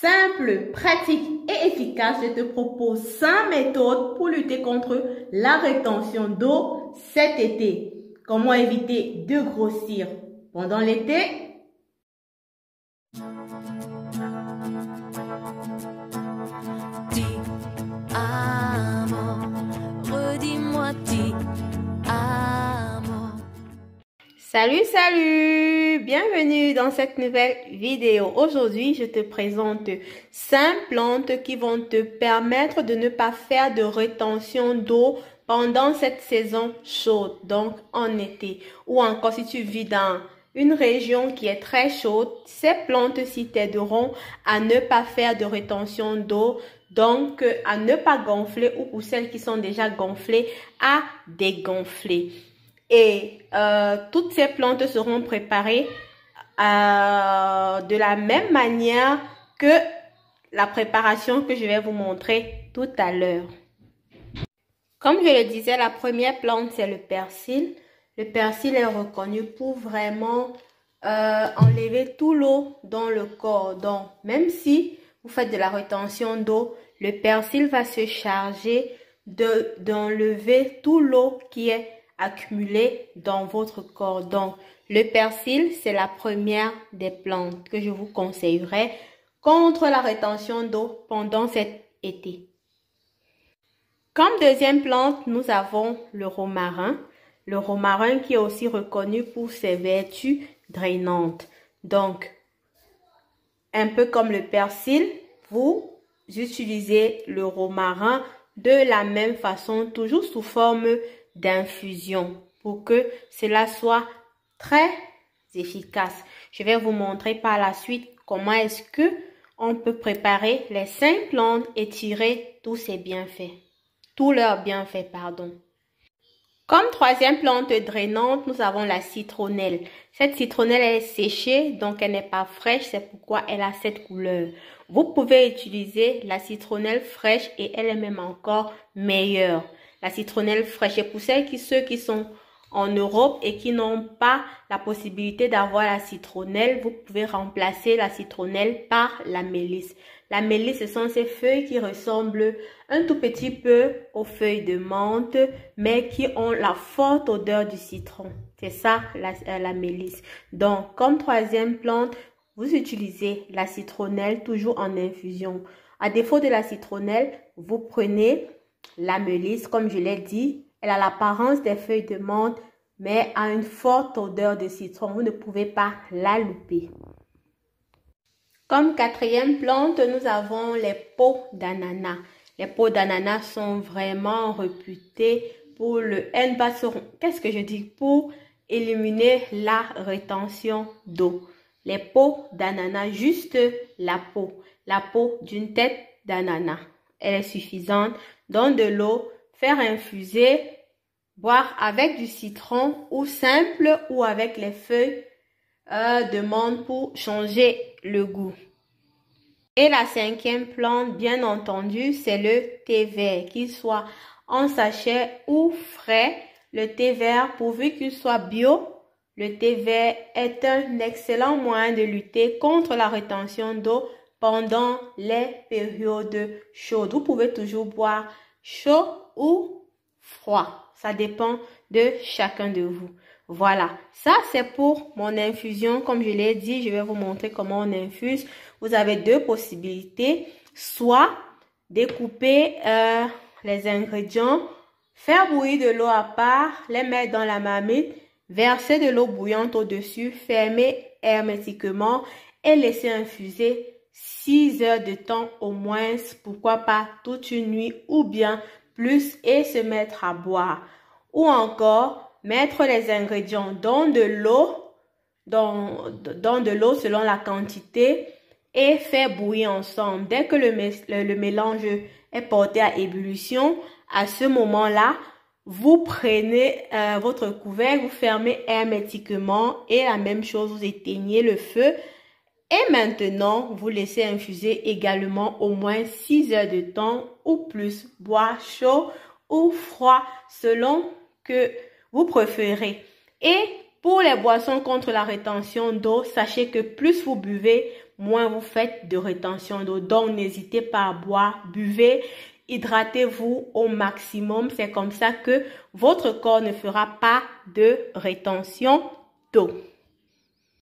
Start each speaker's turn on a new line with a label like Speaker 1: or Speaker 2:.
Speaker 1: Simple, pratique et efficace, je te propose 5 méthodes pour lutter contre la rétention d'eau cet été. Comment éviter de grossir pendant l'été? Salut, bienvenue dans cette nouvelle vidéo. Aujourd'hui, je te présente 5 plantes qui vont te permettre de ne pas faire de rétention d'eau pendant cette saison chaude, donc en été. Ou encore si tu vis dans une région qui est très chaude, ces plantes-ci t'aideront à ne pas faire de rétention d'eau, donc à ne pas gonfler ou pour celles qui sont déjà gonflées, à dégonfler. Et toutes ces plantes seront préparées de la même manière que la préparation que je vais vous montrer tout à l'heure. Comme je le disais, la première plante, c'est le persil. Le persil est reconnu pour vraiment enlever tout l'eau dans le corps. Donc, même si vous faites de la rétention d'eau, le persil va se charger d'enlever tout l'eau qui est accumulée dans votre corps. Donc, le persil, c'est la première des plantes que je vous conseillerais contre la rétention d'eau pendant cet été. Comme deuxième plante, nous avons le romarin. Le romarin qui est aussi reconnu pour ses vertus drainantes. Donc, un peu comme le persil, vous utilisez le romarin de la même façon, toujours sous forme d'infusion pour que cela soit très efficace. Je vais vous montrer par la suite comment est-ce que on peut préparer les 5 plantes et tirer tous ces bienfaits. Tous leurs bienfaits, pardon. Comme troisième plante drainante, nous avons la citronnelle. Cette citronnelle est séchée, donc elle n'est pas fraîche, c'est pourquoi elle a cette couleur. Vous pouvez utiliser la citronnelle fraîche et elle est même encore meilleure. La citronnelle fraîche, et pour ceux qui sont en Europe et qui n'ont pas la possibilité d'avoir la citronnelle, vous pouvez remplacer la citronnelle par la mélisse. La mélisse, ce sont ces feuilles qui ressemblent un tout petit peu aux feuilles de menthe, mais qui ont la forte odeur du citron. C'est ça, la mélisse. Donc, comme troisième plante, vous utilisez la citronnelle toujours en infusion. À défaut de la citronnelle, vous prenez la mélisse, comme je l'ai dit. Elle a l'apparence des feuilles de menthe, mais a une forte odeur de citron. Vous ne pouvez pas la louper. Comme quatrième plante, nous avons les peaux d'ananas. Les peaux d'ananas sont vraiment réputées pour pour éliminer la rétention d'eau. Les peaux d'ananas, juste la peau d'une tête d'ananas. Elle est suffisante. Dans de l'eau, faire infuser, boire avec du citron ou simple ou avec les feuilles de menthe pour changer le goût. Et la cinquième plante, bien entendu, c'est le thé vert, qu'il soit en sachet ou frais. Le thé vert, pourvu qu'il soit bio, le thé vert est un excellent moyen de lutter contre la rétention d'eau pendant les périodes chaudes. Vous pouvez toujours boire chaud ou froid. Ça dépend de chacun de vous. Voilà, ça c'est pour mon infusion. Comme je l'ai dit, je vais vous montrer comment on infuse. Vous avez deux possibilités. Soit découper les ingrédients, faire bouillir de l'eau à part, les mettre dans la marmite, verser de l'eau bouillante au-dessus, fermer hermétiquement et laisser infuser 6 heures de temps au moins, pourquoi pas toute une nuit ou bien plus et se mettre à boire. Ou encore, mettre les ingrédients dans de l'eau, selon la quantité et faire bouillir ensemble. Dès que le mélange est porté à ébullition, à ce moment-là, vous prenez votre couvercle, vous fermez hermétiquement et la même chose, vous éteignez le feu. Et maintenant, vous laissez infuser également au moins 6 heures de temps ou plus. Boire chaud ou froid selon que vous préférez. Et pour les boissons contre la rétention d'eau, sachez que plus vous buvez, moins vous faites de rétention d'eau. Donc, n'hésitez pas à boire, buvez, hydratez-vous au maximum. C'est comme ça que votre corps ne fera pas de rétention d'eau.